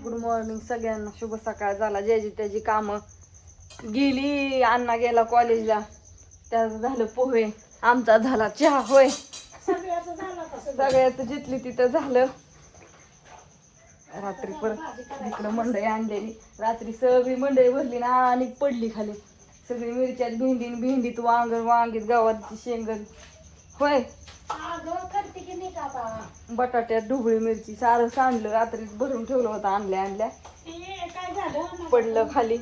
Good morning सगळ्यांना, शुभ सकाळ. झाला ज्याची त्याची कामं गेली. अण्णा गेला कॉलेजला, त्याचं झालं पोहे, आमचा झाला चहा. होय, सगळ्याचं जिथली तिथं झालं. रात्री परत इकडं मंडई आणलेली, रात्री सगळी मंडई भरली ना आणि पडली खाली सगळी. मिरच्यात भेंडीत वांगीत गवारची शेंगण. होय, बटाट्यात ढोबळी मिरची सारं सांडलं. रात्री भरून ठेवलं होतं आणल्या पडलं खाली.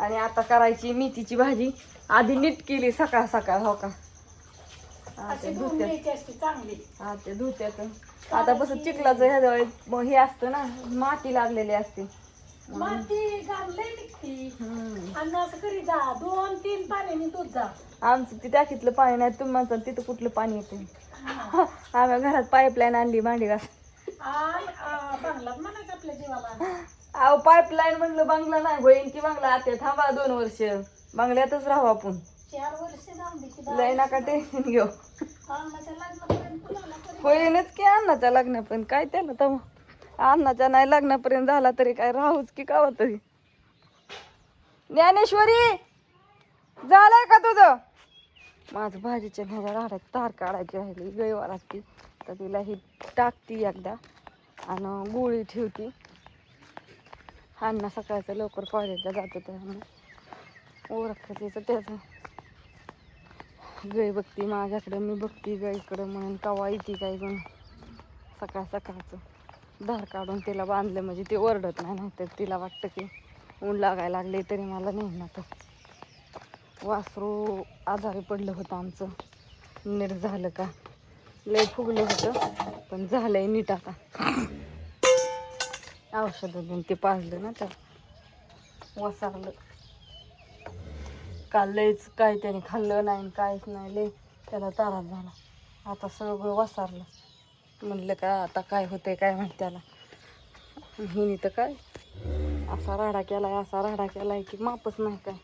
आणि आता करायची मेथीची भाजी. आधी नीट केली सकाळ सकाळ. हो का, ते धुत्यात. आता कसं चिखलाचं ह्या हे असतं ना, माती लागलेली असते. आमचं ते टाकीतलं पाणी नाही, तुम्ही म्हणता तिथं कुठलं पाणी येते. आम्ही घरात पाईपलाईन आणली भांडी घास. अहो पाईपलाईन म्हणलं बंगला नाही होईन की बंगला. आता थांबा 2 वर्ष बंगल्यातच राहू आपण. 4 वर्ष लय नका टेन्शन घेऊ. होईनच की अण्णाच्या लग्नापर्यंत. काय त्याला तर अण्णाच्या नाही लग्नापर्यंत झाला तरी काय राहूच की कावा तरी. ज्ञानेश्वरी झालंय का तुझं? माझं भाजीच्या ह्याच्या राहण्यात तार काढायची राहिली गैवार असती, तर तिला ही टाकती एकदा आणि गोळी ठेवती. अण्णा सकाळचं लवकर कॉलेजला जातो त्यामुळे ओळखायचं त्याचं. गाय बघती माझ्याकडं, मी बघती गाईकडं, म्हणून कवा येते काय जण. सकाळ सकाळचं धार काढून तिला बांधलं म्हणजे ती ओरडत नाही. नाहीतर तिला वाटतं की ऊन लागायला लागले तरी मला नाही ना. तर वासरू आजारी पडलं होतं आमचं, नीट झालं का. लय फुगलं होतं पण झालंय नीट आता. औषधं देऊन ते पाजलं ना तर वसारलं. काल लयच काय त्याने खाल्लं नाही काहीच नाही, लय त्याला त्रास झाला. आता सगळं वसारलं. म्हणलं का आता काय होतंय काय माहिती त्याला. हिने तर काय असा राडा केलाय की मापच नाही काय.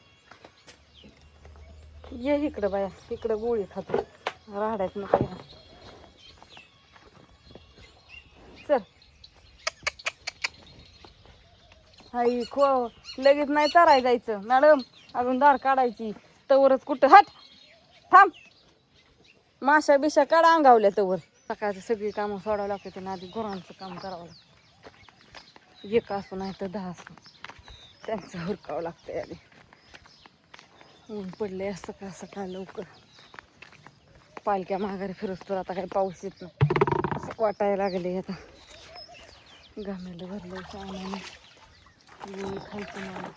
ये इकडं बाया, इकडं गोळी खातो राहड्यात नको. चल हाई खो, लगेच नाही चाराय जायचं मॅडम, अजून दार काढायची. तवरच कुठं हट थांब, माशा बिशा काढा अंगावल्या तवर. सकाळचं सगळी कामं सोडावं लागते त्यांना. आधी गुरांचं काम करावं लागतं. 1 असू नाही तर 10 असू, त्यांचं हुरकावं लागतंय आधी. ऊन पडले सकाळ सकाळ लवकर. पालख्या माघारी फिरस तर आता काही पाऊस येत नाही असं वाटायला लागले. आता गाम्याला भरलं सामाने खायचं मला.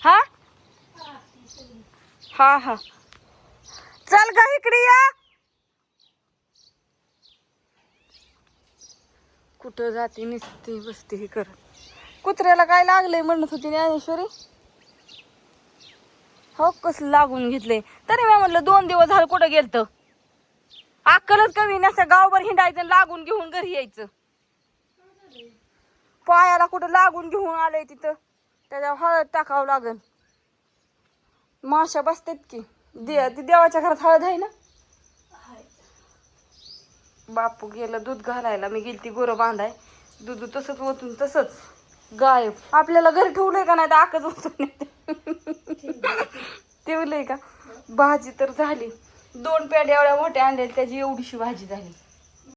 हा हा हा चल ग इकडे या. कुठं जाते निसती बसते ही करत. कुत्र्याला काय लागलंय म्हणत होती ज्ञानेश्वरी. हो कसं लागून घेतलंय. तरी मी म्हटलं 2 दिवस झालं कुठं गेलत. अक्कलच कमी नसतं, गावभर हिंडायचं लागून घेऊन घरी यायचं. पायाला कुठं लागून घेऊन आलंय तिथं, त्याच्यावर हळद टाकावं लागल. माशा बसतात की ती देवाच्या घरात हळद आहे ना. बापू गेलं दूध घालायला, मी गेली ती गुरं बांधाय. दूध तसंच ओतून तसंच गायब. आपल्याला घरी ठेवलंय का नाही तर आकच ओतून ठेवलंय का. भाजी तर झाली. 2 पेंड्या एवढ्या मोठ्या आणल्या त्याची एवढीशी भाजी झाली.